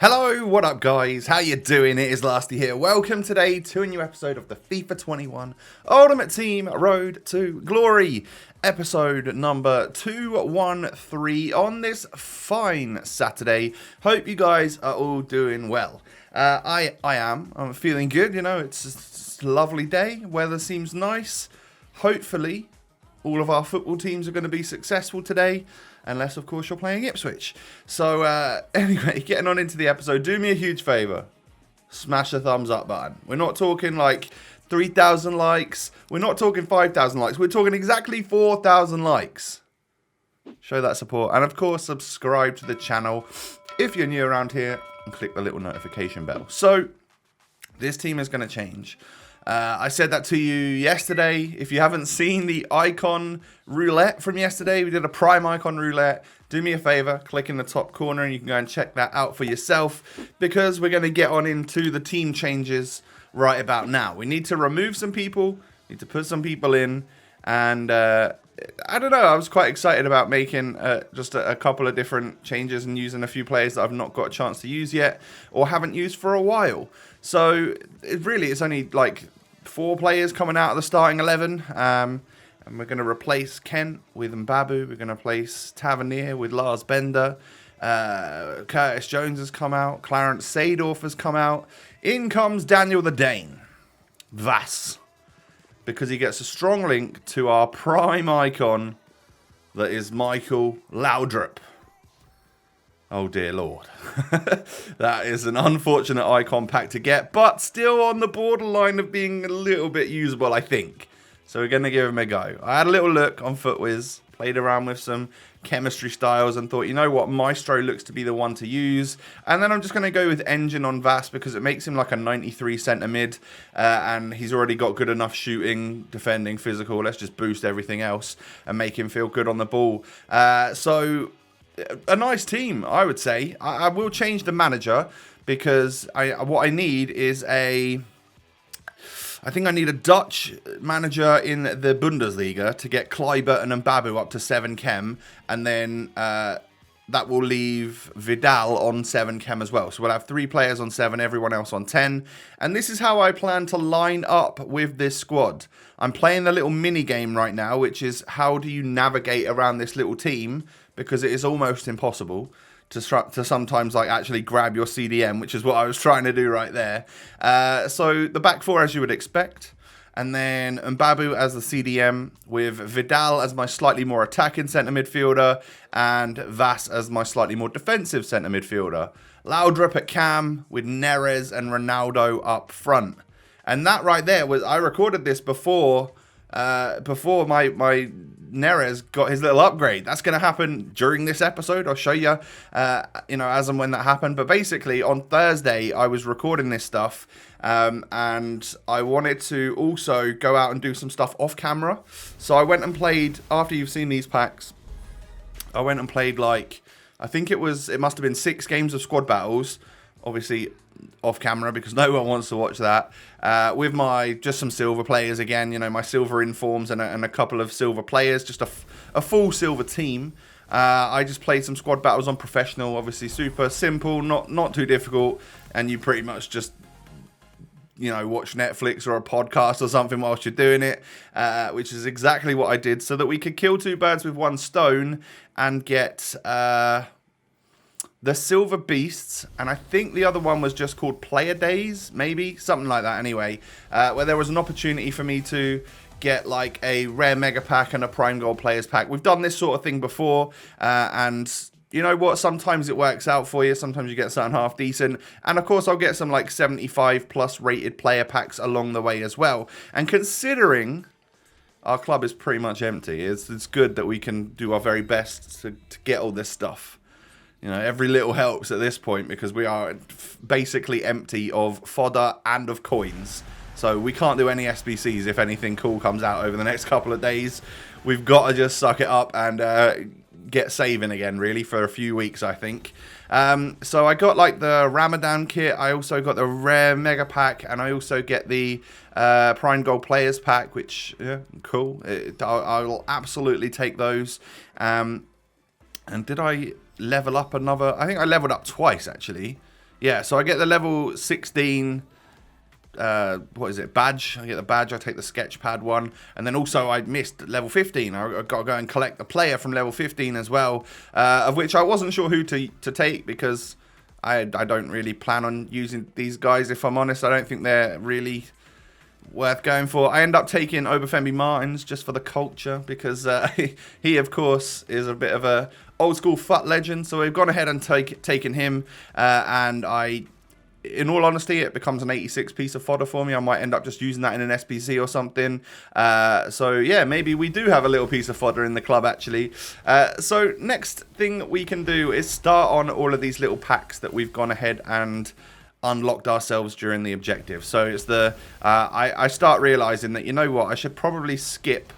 Hello, what up guys? How you doing? It is Lasty here. Welcome today to a new episode here. Welcome today to a new episode of the FIFA 21 Ultimate Team Road to Glory. Episode number 213 on this fine Saturday. Hope you guys are all doing well. I am. I'm feeling good, you know, it's a lovely day. Weather seems nice. Hopefully, all of our football teams are going to be successful today. Unless, of course, you're playing Ipswich. So, anyway, getting on into the episode, do me a huge favour. Smash the thumbs up button. We're not talking like 3,000 likes. We're not talking 5,000 likes. We're talking exactly 4,000 likes. Show that support. And, of course, subscribe to the channel if you're new around here. And click the little notification bell. So, this team is going to change. I said that to you yesterday. If you haven't seen the icon roulette from yesterday, we did a prime icon roulette. Do me a favor, click in the top corner and you can go and check that out for yourself, because we're going to get on into the team changes right about now. We need to remove some people, need to put some people in, and I don't know, I was quite excited about making just a couple of different changes and using a few players that I've not got a chance to use yet or haven't used for a while. So it's only like 4 players coming out of the starting 11, and we're going to replace Kent with Mbabu. We're going to replace Tavernier with Lars Bender. Curtis Jones has come out. Clarence Seedorf has come out. In comes Daniel the Dane. Vass. Because he gets a strong link to our prime icon that is Michael Laudrup. Oh dear Lord. That is an unfortunate icon pack to get, but still on the borderline of being a little bit usable, I think. So we're going to give him a go. I had a little look on FootWiz, played around with some chemistry styles and thought, you know what, Maestro looks to be the one to use. And then I'm just going to go with Engine on Vass because it makes him like a 93 centre mid, and he's already got good enough shooting, defending, physical. Let's just boost everything else and make him feel good on the ball. So a nice team, I would say. I will change the manager because what I need is I think I need a Dutch manager in the Bundesliga to get Kluivert and Mbabu up to 7 chem, and then that will leave Vidal on 7 chem as well. So we'll have 3 players on 7, everyone else on 10. And this is how I plan to line up with this squad. I'm playing the little mini game right now, which is how do you navigate around this little team, because it is almost impossible to sometimes like actually grab your CDM, which is what I was trying to do right there. So the back 4 as you would expect, and then Mbabu as the CDM with Vidal as my slightly more attacking centre midfielder and Vass as my slightly more defensive centre midfielder. Laudrup at cam with Neres and Ronaldo up front. And that right there was, I recorded this before my Neres got his little upgrade. That's going to happen during this episode. I'll show you, as and when that happened. But basically, on Thursday, I was recording this stuff, and I wanted to also go out and do some stuff off camera. So I went and played, after you've seen these packs, I went and played I think it must have been 6 games of squad battles, obviously off camera because no one wants to watch that, with just some silver players again, my silver informs and a couple of silver players, just a full silver team. I just played some squad battles on professional, obviously super simple, not too difficult, and you pretty much just watch Netflix or a podcast or something whilst you're doing it, which is exactly what I did, so that we could kill 2 birds with 1 stone and get the Silver Beasts, and I think the other one was just called Player Days, maybe, something like that anyway, where there was an opportunity for me to get like a rare mega pack and a prime gold players pack. We've done this sort of thing before, and you know what, sometimes it works out for you, sometimes you get something half decent, and of course I'll get some like 75 plus rated player packs along the way as well. And considering our club is pretty much empty, it's good that we can do our very best to get all this stuff. Every little helps at this point because we are basically empty of fodder and of coins. So we can't do any SBCs if anything cool comes out over the next couple of days. We've got to just suck it up and get saving again, really, for a few weeks, I think. So I got like the Ramadan kit. I also got the rare mega pack, and I also get the prime gold players pack, which, yeah, cool. I will absolutely take those. And did I level up another? I think I leveled up twice, actually. Yeah, so I get the level 16, what is it, badge. I get the badge, I take the sketch pad one, and then also I missed level 15. I got to go and collect the player from level 15 as well, of which I wasn't sure who to take, because I don't really plan on using these guys, if I'm honest. I don't think they're really worth going for. I end up taking Obafemi Martins just for the culture, because he of course is a bit of a old school FUT legend, so we've gone ahead and taken him, and in all honesty, it becomes an 86 piece of fodder for me. I might end up just using that in an SPC or something. So yeah, maybe we do have a little piece of fodder in the club, actually. So next thing that we can do is start on all of these little packs that we've gone ahead and unlocked ourselves during the objective. So it's the I start realizing that, you know what, I should probably skip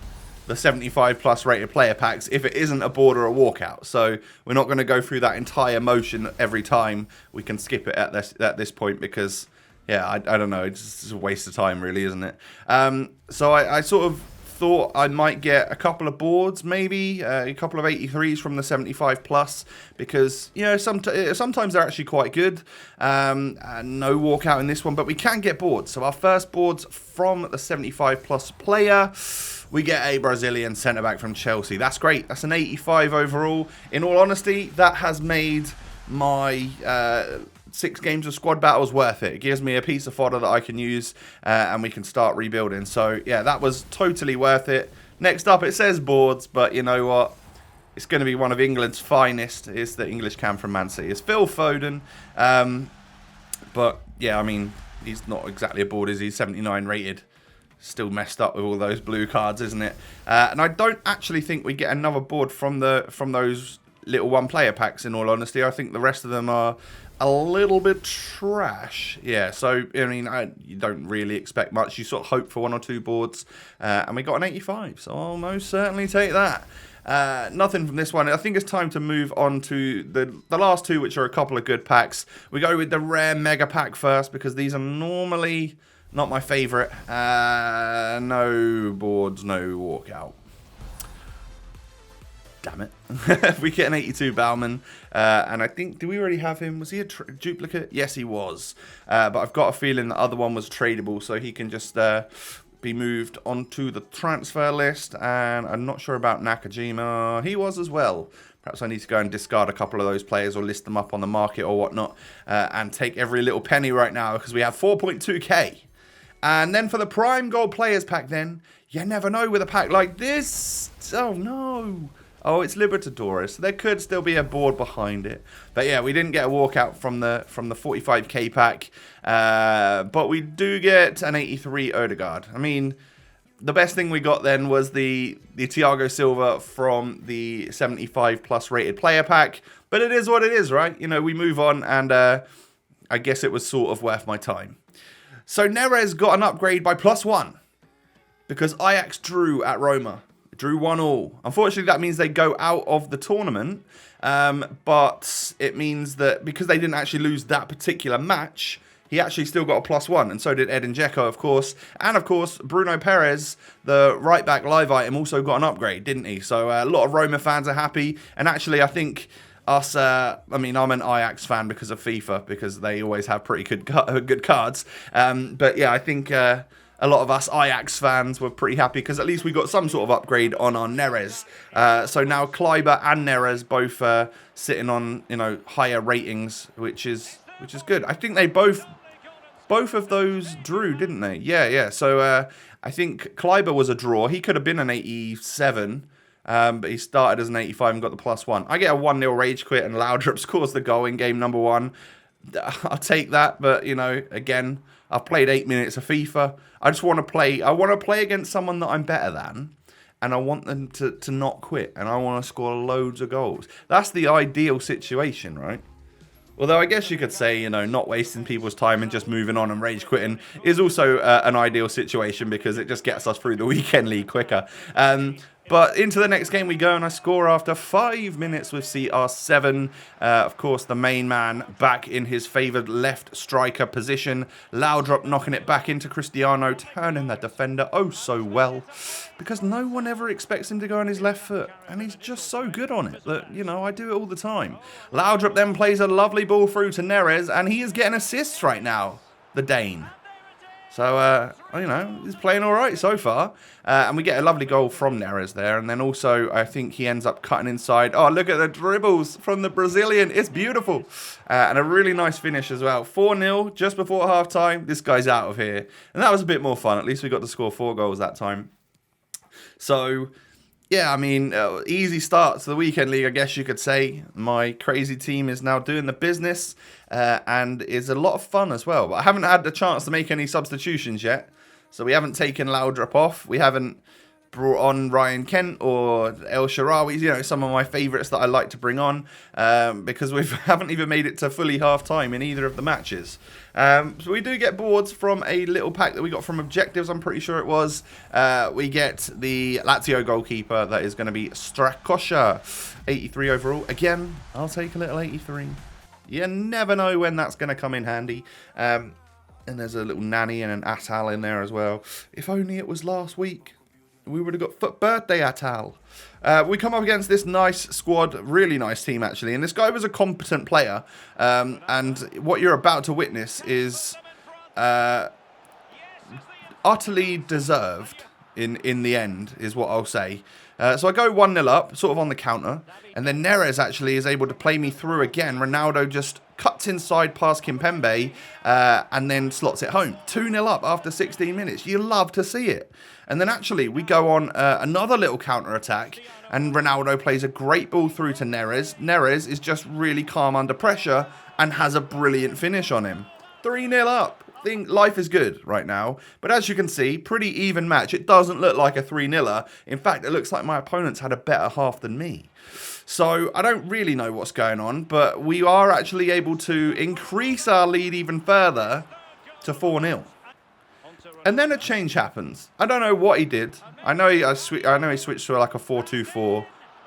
the 75 plus rated player packs if it isn't a board or a walkout. So we're not going to go through that entire motion every time. We can skip it at this point, because yeah, I don't know, it's just a waste of time really, isn't it? So I sort of thought I might get a couple of boards, maybe a couple of 83s from the 75 plus, because you know sometimes they're actually quite good. No walkout in this one, but we can get boards. So our first boards from the 75 plus player, we get a Brazilian centre-back from Chelsea. That's great. That's an 85 overall. In all honesty, that has made my 6 games of squad battles worth it. It gives me a piece of fodder that I can use, and we can start rebuilding. So, yeah, that was totally worth it. Next up, it says boards, but you know what? It's going to be one of England's finest. It's the English cam from Man City. It's Phil Foden. But, yeah, I mean, he's not exactly a board, is he? 79 rated. Still messed up with all those blue cards, isn't it? And I don't actually think we get another board from those little one-player packs, in all honesty. I think the rest of them are a little bit trash. Yeah, so, I mean, you don't really expect much. You sort of hope for 1 or 2 boards. And we got an 85, so I'll most certainly take that. Nothing from this one. I think it's time to move on to the last 2, which are a couple of good packs. We go with the rare mega pack first, because these are normally not my favourite. No boards, no walkout. Damn it. We get an 82 Bauman. And I think, do we already have him? Was he a duplicate? Yes, he was. But I've got a feeling the other one was tradable, so he can just be moved onto the transfer list. And I'm not sure about Nakajima. He was as well. Perhaps I need to go and discard a couple of those players, or list them up on the market or whatnot, and take every little penny right now, because we have 4.2k. And then for the Prime Gold Players pack, then, you never know with a pack like this. Oh, no. Oh, it's Libertadores. There could still be a board behind it. But yeah, we didn't get a walkout from the 45k pack. But we do get an 83 Odegaard. I mean, the best thing we got then was the Thiago Silva from the 75 plus rated player pack. But it is what it is, right? You know, we move on, and I guess it was sort of worth my time. So Neres got an upgrade by +1, because Ajax drew at Roma. Drew 1-1. Unfortunately, that means they go out of the tournament. But it means that because they didn't actually lose that particular match, he actually still got a +1. And so did Edin Dzeko, of course. And, of course, Bruno Perez, the right-back live item, also got an upgrade, didn't he? So a lot of Roma fans are happy. And actually, I think us, I mean, I'm an Ajax fan because of FIFA, because they always have pretty good cards. But yeah, I think a lot of us Ajax fans were pretty happy, because at least we got some sort of upgrade on our Neres. So now Kleiber and Neres both sitting on, you know, higher ratings, which is good. I think they both of those drew, didn't they? Yeah. So I think Kleiber was a draw. He could have been an 87. But he started as an 85 and got the +1. I get a 1-0 rage quit, and Laudrup scores the goal in game number 1. I'll take that, but, you know, again, I've played 8 minutes of FIFA. I just want to play. I want to play against someone that I'm better than, and I want them to not quit, and I want to score loads of goals. That's the ideal situation, right? Although I guess you could say, you know, not wasting people's time and just moving on and rage quitting is also an ideal situation, because it just gets us through the weekend league quicker. But into the next game we go, and I score after 5 minutes with CR7. Of course, the main man back in his favoured left striker position. Laudrup knocking it back into Cristiano, turning that defender oh so well. Because no one ever expects him to go on his left foot. And he's just so good on it that, you know, I do it all the time. Laudrup then plays a lovely ball through to Neres, and he is getting assists right now, the Dane. So, you know, he's playing all right so far. And we get a lovely goal from Neres there. And then also, I think he ends up cutting inside. Oh, look at the dribbles from the Brazilian. It's beautiful. And a really nice finish as well. 4-0 just before half-time. This guy's out of here. And that was a bit more fun. At least we got to score 4 goals that time. So, yeah, I mean, easy start to the weekend league, I guess you could say. My crazy team is now doing the business and is a lot of fun as well. But I haven't had the chance to make any substitutions yet. So we haven't taken Laudrup off. We haven't brought on Ryan Kent or El Shaarawy, you know, some of my favourites that I like to bring on because we haven't even made it to fully half-time in either of the matches. So we do get boards from a little pack that we got from Objectives, I'm pretty sure it was. We get the Lazio goalkeeper, that is going to be Strakosha, 83 overall. Again, I'll take a little 83. You never know when that's going to come in handy. And there's a little Nanny and an Atal in there as well. If only it was last week. We would have got foot birthday Atal. We come up against this nice squad, really nice team actually, and this guy was a competent player. And what you're about to witness is utterly deserved in the end, is what I'll say. So I go 1-0 up, sort of on the counter, and then Neres actually is able to play me through again. Ronaldo just cuts inside past Kimpembe and then slots it home. 2-0 up after 16 minutes. You love to see it. And then actually we go on another little counter-attack, and Ronaldo plays a great ball through to Neres. Neres is just really calm under pressure and has a brilliant finish on him. 3-0 up. I think life is good right now. But as you can see, pretty even match. It doesn't look like a 3-0-er. In fact, it looks like my opponents had a better half than me. So I don't really know what's going on, but we are actually able to increase our lead even further to 4-0. And then a change happens. I don't know what he did. I know he switched to like a 4-2-4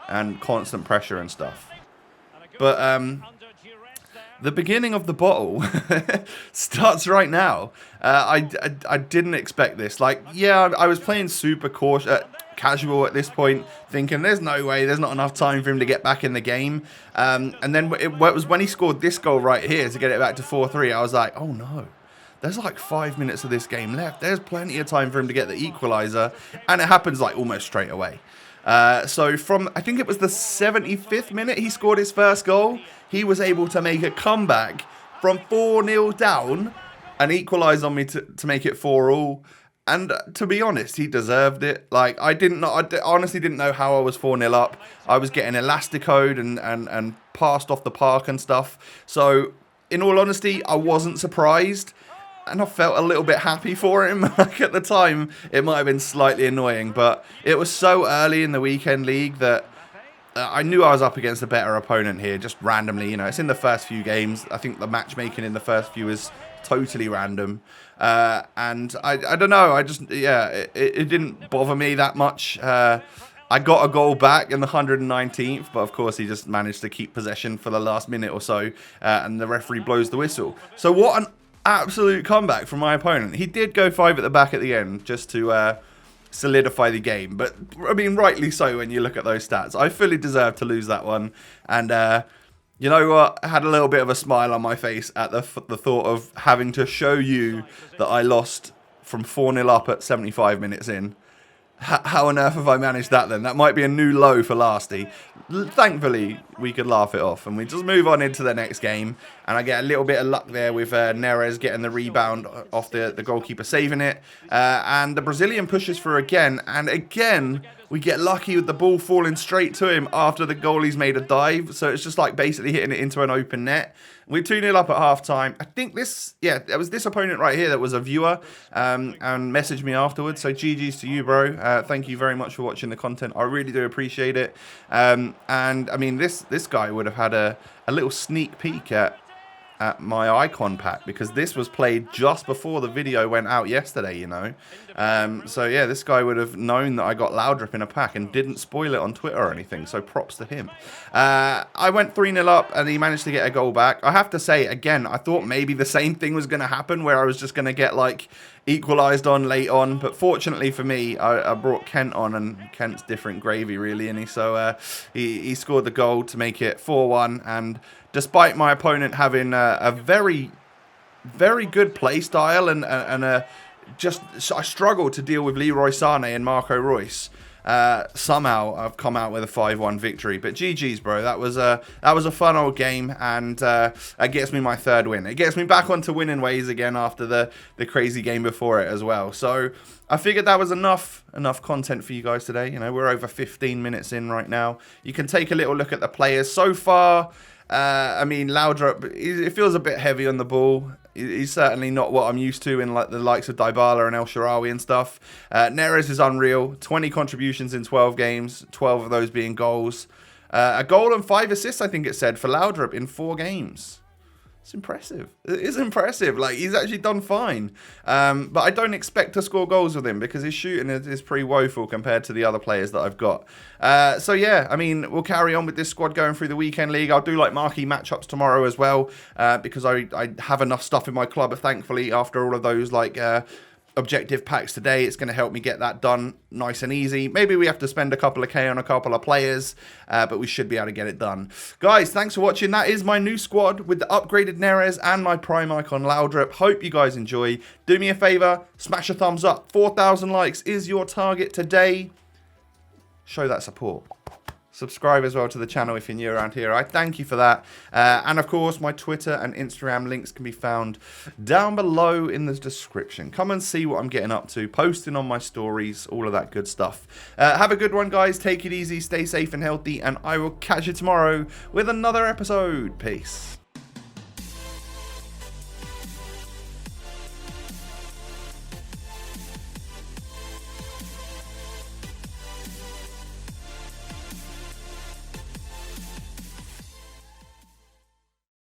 and constant pressure and stuff. But the beginning of the bottle starts right now. I didn't expect this. Like, yeah, I was playing super casual at this point, thinking there's no way, there's not enough time for him to get back in the game. And then it was when he scored this goal right here to get it back to 4-3, I was like, oh no. There's like 5 minutes of this game left. There's plenty of time for him to get the equaliser. And it happens like almost straight away. So from, I think it was the 75th minute he scored his first goal. He was able to make a comeback from 4-0 down and equalise on me to make it 4-4. And to be honest, he deserved it. Like, I honestly didn't know how I was 4-0 up. I was getting elasticoed and passed off the park and stuff. So, in all honesty, I wasn't surprised. And I felt a little bit happy for him. Like, at the time, it might have been slightly annoying. But it was so early in the weekend league that I knew I was up against a better opponent here, just randomly. You know, it's in the first few games. I think the matchmaking in the first few is totally random. And I don't know. I just, yeah, it didn't bother me that much. I got a goal back in the 119th, but of course he just managed to keep possession for the last minute or so. And the referee blows the whistle. So what an absolute comeback from my opponent. He did go 5 at the back at the end just to solidify the game. But, I mean, rightly so when you look at those stats. I fully deserved to lose that one. And, you know what? I had a little bit of a smile on my face at the thought of having to show you that I lost from 4-0 up at 75 minutes in. How on earth have I managed that then? That might be a new low for Lasty. Thankfully, we could laugh it off. And we just move on into the next game. And I get a little bit of luck there with Neres getting the rebound off the goalkeeper saving it. And the Brazilian pushes through again. And again, we get lucky with the ball falling straight to him after the goalie's made a dive. So it's just like basically hitting it into an open net. We're 2-0 up at half-time. I think this, yeah, it was this opponent right here that was a viewer and messaged me afterwards. So GG's to you, bro. Thank you very much for watching the content. I really do appreciate it. And, I mean, this guy would have had a little sneak peek at at my icon pack, because this was played just before the video went out yesterday, you know. So yeah, this guy would have known that I got Laudrup in a pack and didn't spoil it on Twitter or anything, so props to him. I went 3-0 up and he managed to get a goal back. I have to say, again, I thought maybe the same thing was going to happen, where I was just going to get like equalised on late on, but fortunately for me, I brought Kent on, and Kent's different gravy really, and he scored the goal to make it 4-1. And despite my opponent having a very, very good play style and I struggled to deal with Leroy Sané and Marco Reus. Somehow I've come out with a 5-1 victory. But GG's, bro. That was a fun old game, and that gets me my 3rd win. It gets me back onto winning ways again after the crazy game before it as well. So I figured that was enough content for you guys today. You know, we're over 15 minutes in right now. You can take a little look at the players so far. I mean, Laudrup, it feels a bit heavy on the ball. He's certainly not what I'm used to in like the likes of Dybala and El Shaarawy and stuff. Neres is unreal. 20 contributions in 12 games, 12 of those being goals. A goal and 5 assists, I think it said, for Laudrup in 4 games. It's impressive. It is impressive. Like, he's actually done fine. But I don't expect to score goals with him, because his shooting is pretty woeful compared to the other players that I've got. So yeah, I mean, we'll carry on with this squad going through the weekend league. I'll do like marquee matchups tomorrow as well, because I have enough stuff in my club, thankfully, after all of those like objective packs today. It's going to help me get that done nice and easy. Maybe we have to spend a couple of K on a couple of players, but we should be able to get it done. Guys, thanks for watching. That is my new squad with the upgraded Neres and my prime icon Laudrup. Hope you guys enjoy. Do me a favor, smash a thumbs up. 4,000 likes is your target today. Show that support. Subscribe as well to the channel if you're new around here. I thank you for that. And of course, my Twitter and Instagram links can be found down below in the description. Come and see what I'm getting up to, posting on my stories, all of that good stuff. Have a good one, guys. Take it easy, stay safe and healthy, and I will catch you tomorrow with another episode. Peace.